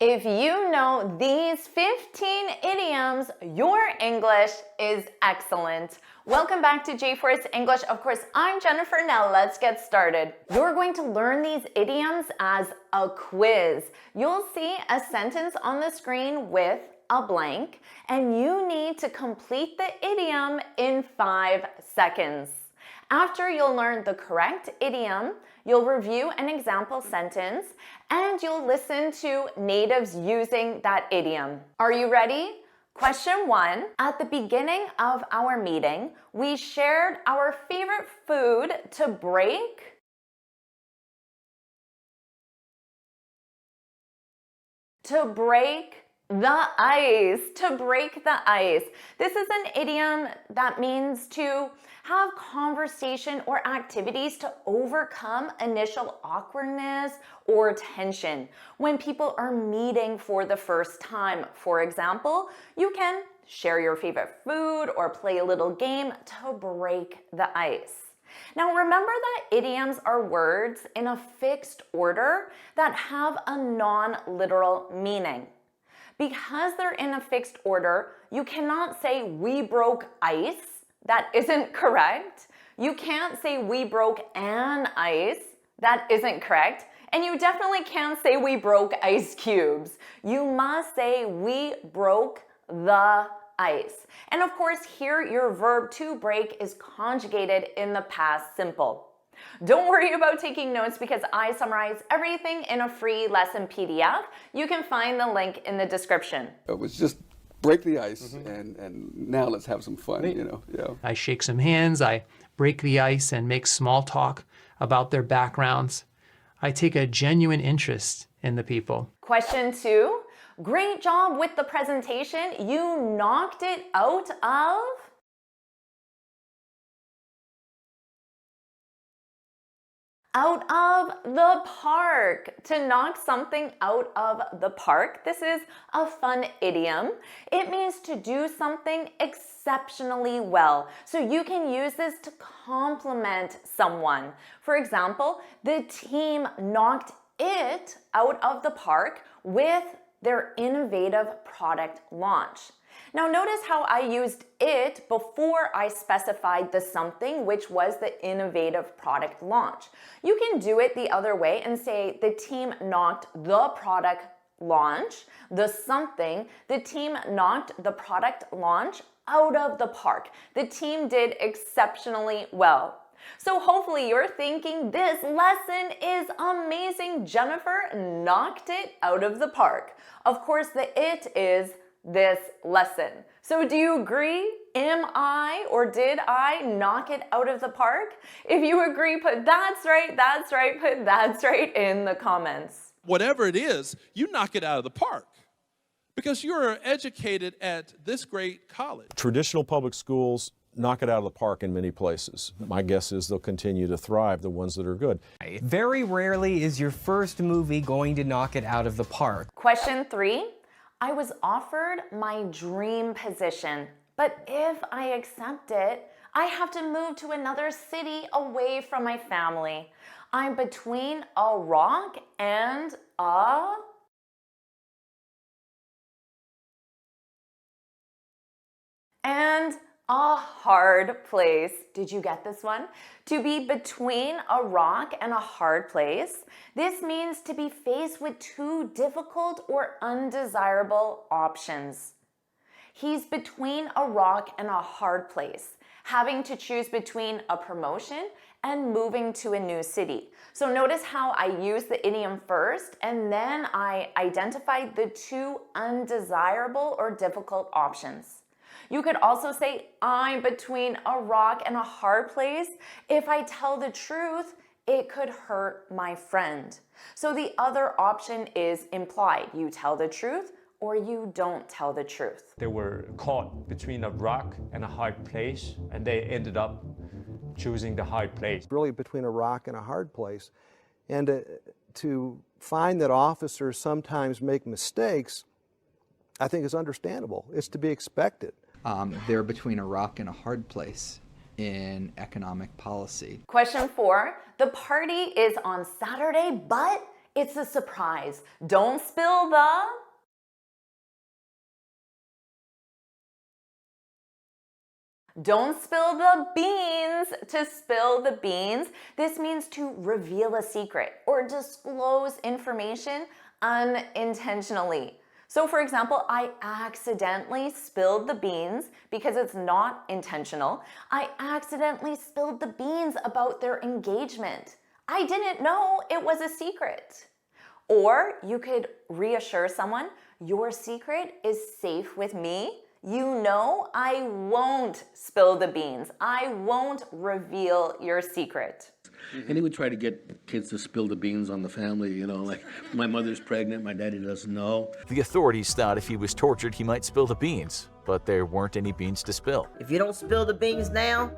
If you know these 15 idioms, your English is excellent. Welcome back to JForrest English. Of course, I'm Jennifer. Now let's get started. You're going to learn these idioms as a quiz. You'll see a sentence on the screen with a blank, and you need to complete the idiom in 5 seconds. After you'll learn the correct idiom, you'll review an example sentence, and you'll listen to natives using that idiom. Are you ready? Question 1. At the beginning of our meeting, we shared our favorite food to break the ice. To break the ice. This is an idiom that means to have conversation or activities to overcome initial awkwardness or tension when people are meeting for the first time. For example, you can share your favorite food or play a little game to break the ice. Now remember that idioms are words in a fixed order that have a non-literal meaning. Because they're in a fixed order, you cannot say we broke ice. That isn't correct. You can't say we broke an ice. That isn't correct. And you definitely can't say we broke ice cubes. You must say we broke the ice. And of course, here your verb to break is conjugated in the past simple. Don't worry about taking notes because I summarize everything in a free lesson PDF. You can find the link in the description. It was just break the ice and now let's have some fun, you know. Yeah. I shake some hands, I break the ice and make small talk about their backgrounds. I take a genuine interest in the people. Question 2. Great job with the presentation. You knocked it out of the park. To knock something out of the park. This is a fun idiom. It means to do something exceptionally well. So you can use this to compliment someone. For example, the team knocked it out of the park with their innovative product launch. Now notice how I used it before I specified the something, which was the innovative product launch. You can do it the other way and say the team knocked the product launch, the something, the team knocked the product launch out of the park. The team did exceptionally well. So hopefully you're thinking this lesson is amazing. Jennifer knocked it out of the park. Of course, the it is this lesson. So do you agree? Am I or did I knock it out of the park? If you agree, put that's right, put that's right in the comments. Whatever it is, you knock it out of the park because you're educated at this great college. Traditional public schools knock it out of the park in many places. My guess is they'll continue to thrive, the ones that are good. Very rarely is your first movie going to knock it out of the park. Question 3. I was offered my dream position, but if I accept it, I have to move to another city away from my family. I'm between a rock and a hard place. Did you get this one? To be between a rock and a hard place. This means to be faced with two difficult or undesirable options. He's between a rock and a hard place, having to choose between a promotion and moving to a new city. So notice how I used the idiom first and then I identified the two undesirable or difficult options. You could also say, I'm between a rock and a hard place. If I tell the truth, it could hurt my friend. So the other option is implied. You tell the truth or you don't tell the truth. They were caught between a rock and a hard place, and they ended up choosing the hard place. Really between a rock and a hard place. And to find that officers sometimes make mistakes, I think is understandable. It's to be expected. They're between a rock and a hard place in economic policy. Question 4. The party is on Saturday, but It's a surprise. Don't spill the... Don't spill the beans. To spill the beans, this means to reveal a secret or disclose information unintentionally. So for example, I accidentally spilled the beans because it's not intentional. I accidentally spilled the beans about their engagement. I didn't know it was a secret. Or you could reassure someone, your secret is safe with me. You know, I won't spill the beans. I won't reveal your secret. And he would try to get kids to spill the beans on the family, you know, like my mother's pregnant, my daddy doesn't know. The authorities thought if he was tortured, he might spill the beans, but there weren't any beans to spill. If you don't spill the beans now,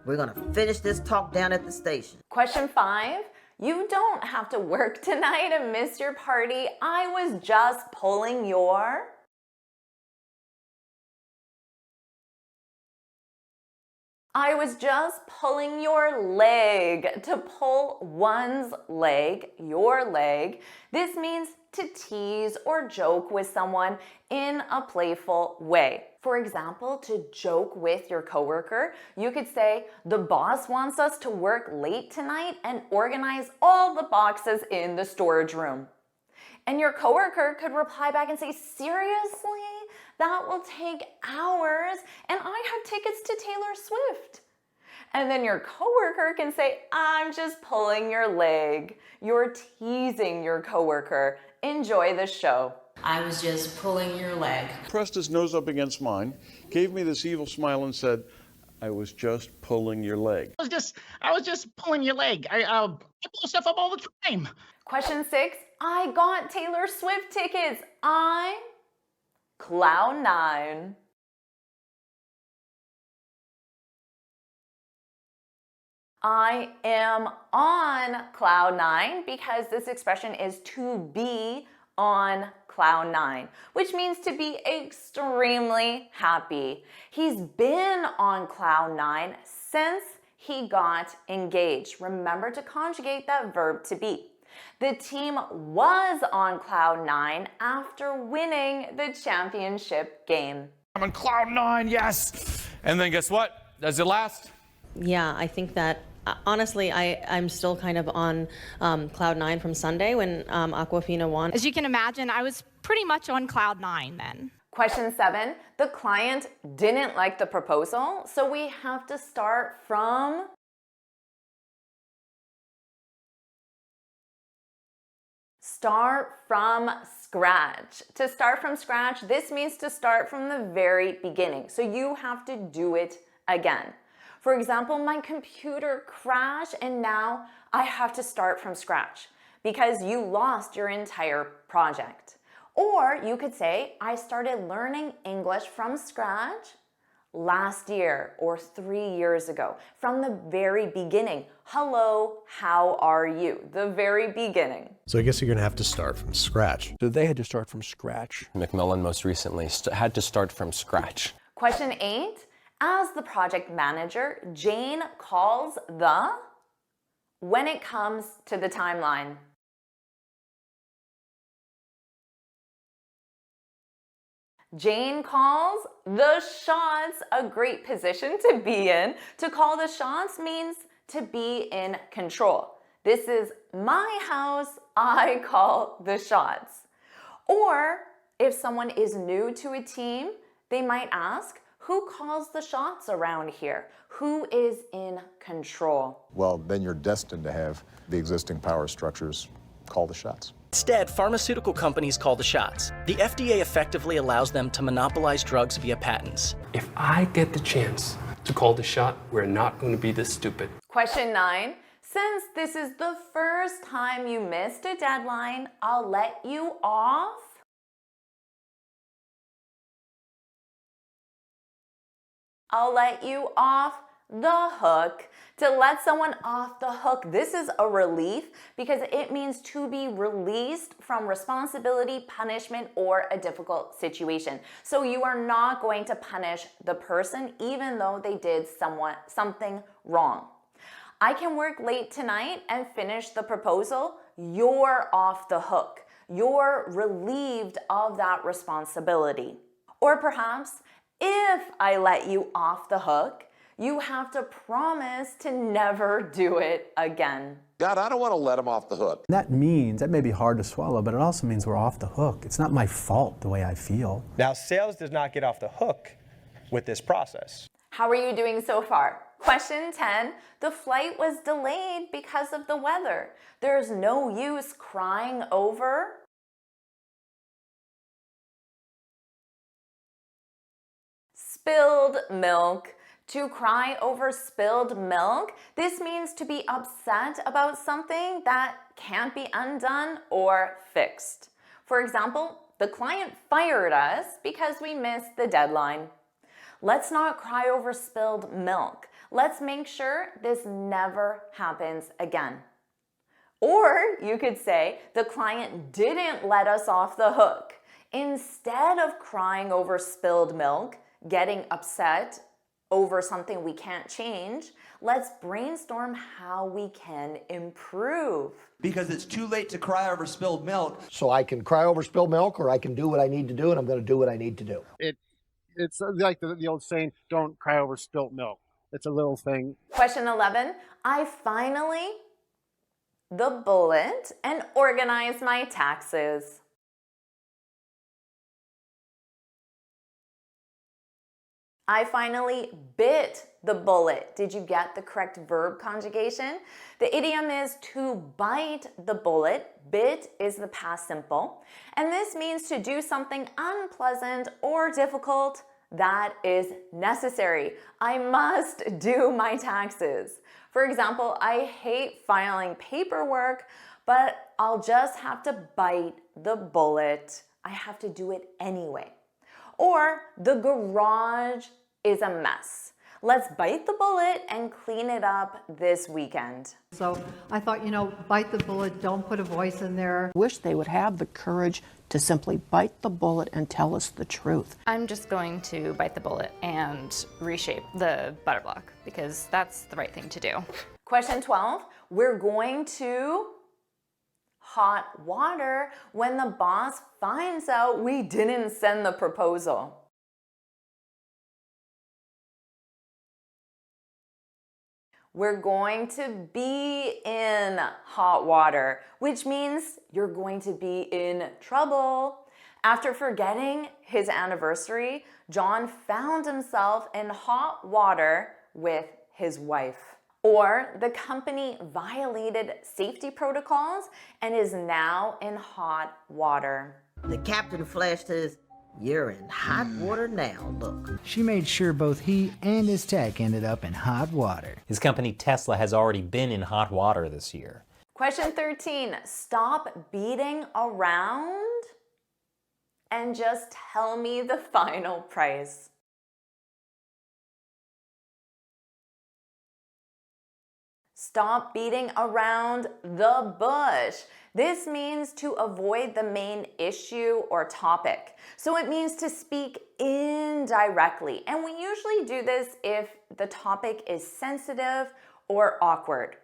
we're gonna finish this talk down at the station. Question 5. You don't have to work tonight and miss your party. I was just pulling your... I was just pulling your leg. To pull one's leg, your leg, this means to tease or joke with someone in a playful way. For example, to joke with your coworker, you could say, the boss wants us to work late tonight and organize all the boxes in the storage room. And your coworker could reply back and say, seriously? That will take hours, and I have tickets to Taylor Swift. And then your coworker can say, I'm just pulling your leg. You're teasing your coworker. Enjoy the show. I was just pulling your leg. Pressed his nose up against mine, gave me this evil smile and said, I was just pulling your leg. I was just pulling your leg. I pull stuff up all the time. Question 6, I got Taylor Swift tickets. Cloud 9. I am on cloud 9 because this expression is to be on cloud 9, which means to be extremely happy. He's been on cloud 9 since he got engaged. Remember to conjugate that verb to be. The team was on cloud 9 after winning the championship game. I'm on cloud 9, yes! And then guess what? Does it last? Yeah, I think that, honestly, I'm still kind of on cloud 9 from Sunday when Aquafina won. As you can imagine, I was pretty much on cloud 9 then. Question 7, the client didn't like the proposal, so we have to start from scratch. To start from scratch, this means to start from the very beginning. So you have to do it again. For example, my computer crashed and now I have to start from scratch because you lost your entire project. Or you could say, I started learning English from scratch last year or 3 years ago, from the very beginning. Hello, how are you? The very beginning. So I guess you're gonna have to start from scratch. So they had to start from scratch. Macmillan most recently had to start from scratch. Question 8, as the project manager, Jane calls the when it comes to the timeline. Jane calls the shots, a great position to be in. To call the shots means to be in control. This is my house, I call the shots. Or if someone is new to a team, they might ask, who calls the shots around here? Who is in control? Well, then you're destined to have the existing power structures call the shots. Instead, pharmaceutical companies call the shots. The FDA effectively allows them to monopolize drugs via patents. If I get the chance to call the shot, we're not going to be this stupid. Question 9. Since this is the first time you missed a deadline, I'll let you off. I'll let you off the hook. To let someone off the hook, this is a relief because it means to be released from responsibility, punishment, or a difficult situation. So you are not going to punish the person even though they did something wrong. I can work late tonight and finish the proposal. you're off the hook. You're relieved of that responsibility. Or perhaps, if I let you off the hook, you have to promise to never do it again. God, I don't want to let him off the hook. That may be hard to swallow, but it also means we're off the hook. It's not my fault the way I feel. Now, sales does not get off the hook with this process. How are you doing so far? Question 10, the flight was delayed because of the weather. There's no use crying over spilled milk. To cry over spilled milk, this means to be upset about something that can't be undone or fixed. For example, the client fired us because we missed the deadline. Let's not cry over spilled milk. Let's make sure this never happens again. Or you could say, the client didn't let us off the hook. Instead of crying over spilled milk, getting upset over something we can't change, let's brainstorm how we can improve. Because it's too late to cry over spilled milk. So I can cry over spilled milk, or I can do what I need to do, and I'm going to do what I need to do. It's like the old saying, don't cry over spilt milk. It's a little thing. Question 11, I finally the bullet and organize my taxes. I finally bit the bullet. Did you get the correct verb conjugation? The idiom is to bite the bullet. Bit is the past simple. And this means to do something unpleasant or difficult that is necessary. I must do my taxes. For example, I hate filing paperwork, but I'll just have to bite the bullet. I have to do it anyway. Or the garage is a mess. Let's bite the bullet and clean it up this weekend. So I thought, bite the bullet, don't put a voice in there. Wish they would have the courage to simply bite the bullet and tell us the truth. I'm just going to bite the bullet and reshape the butter block because that's the right thing to do. Question 12, we're going to hot water when the boss finds out we didn't send the proposal. We're going to be in hot water, which means you're going to be in trouble. After forgetting his anniversary, John found himself in hot water with his wife. Or the company violated safety protocols and is now in hot water. The captain flashed his, "You're in hot water now, look." She made sure both he and his tech ended up in hot water. His company Tesla has already been in hot water this year. Question 13, stop beating around and just tell me the final price. Stop beating around the bush. This means to avoid the main issue or topic. So it means to speak indirectly. And we usually do this if the topic is sensitive or awkward.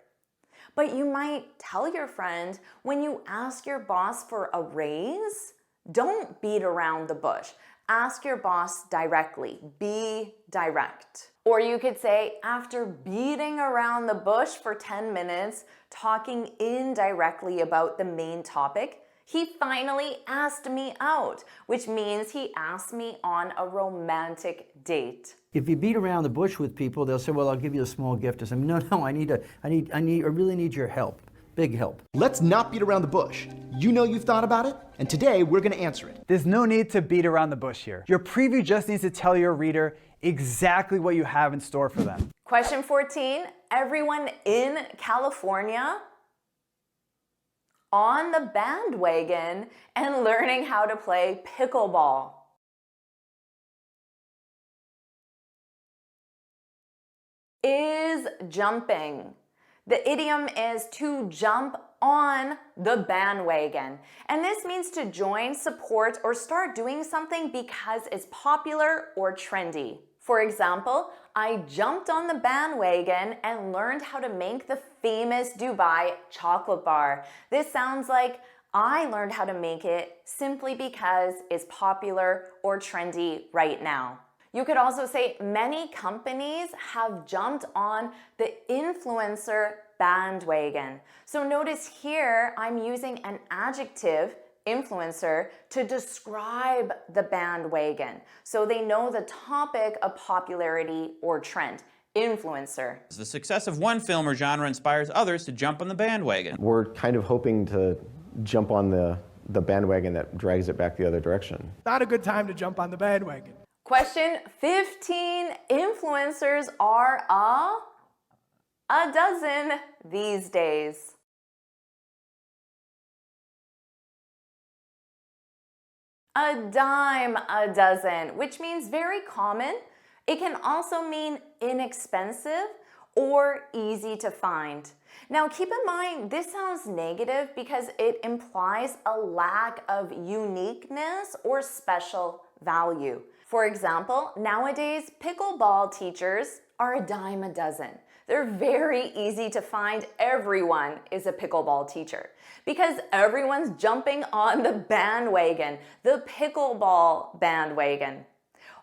But you might tell your friend when you ask your boss for a raise, don't beat around the bush. Ask your boss directly. Be direct. Or you could say, after beating around the bush for 10 minutes, talking indirectly about the main topic, he finally asked me out, which means he asked me on a romantic date. If you beat around the bush with people, they'll say, "Well, I'll give you a small gift." or something. No, I really need your help. Big help. Let's not beat around the bush. You know you've thought about it, and today we're going to answer it. There's no need to beat around the bush here. Your preview just needs to tell your reader exactly what you have in store for them. Question 14, everyone in California on the bandwagon and learning how to play pickleball. Is jumping. The idiom is to jump on the bandwagon. And this means to join, support, or start doing something because it's popular or trendy. For example, I jumped on the bandwagon and learned how to make the famous Dubai chocolate bar. This sounds like I learned how to make it simply because it's popular or trendy right now. You could also say many companies have jumped on the influencer bandwagon. So notice here I'm using an adjective, influencer, to describe the bandwagon. So they know the topic of popularity or trend. Influencer. The success of one film or genre inspires others to jump on the bandwagon. We're kind of hoping to jump on the bandwagon that drags it back the other direction. Not a good time to jump on the bandwagon. Question 15. Influencers are a dozen these days. A dime a dozen, which means very common. It can also mean inexpensive or easy to find. Now keep in mind, this sounds negative because it implies a lack of uniqueness or special value. For example, nowadays pickleball teachers are a dime a dozen. They're very easy to find. Everyone is a pickleball teacher because everyone's jumping on the bandwagon, the pickleball bandwagon.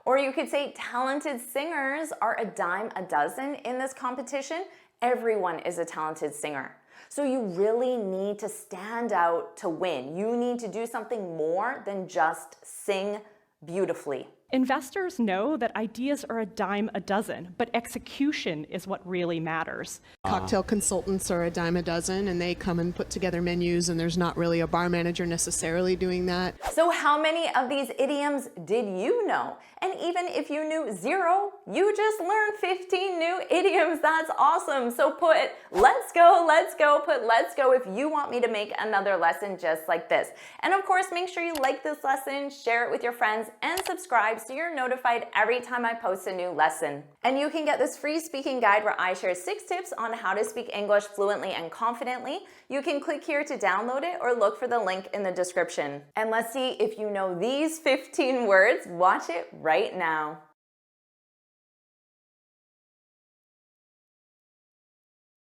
Or you could say talented singers are a dime a dozen in this competition. Everyone is a talented singer. So you really need to stand out to win. You need to do something more than just sing beautifully. Investors know that ideas are a dime a dozen, but execution is what really matters. Cocktail consultants are a dime a dozen, and they come and put together menus, and there's not really a bar manager necessarily doing that. So how many of these idioms did you know? And even if you knew 0, you just learned 15 new idioms. That's awesome. So put let's go, put let's go if you want me to make another lesson just like this. And of course, make sure you like this lesson, share it with your friends, and subscribe so you're notified every time I post a new lesson. And you can get this free speaking guide where I share 6 tips on how to speak English fluently and confidently. You can click here to download it or look for the link in the description. And let's see if you know these 15 words. Watch it right now.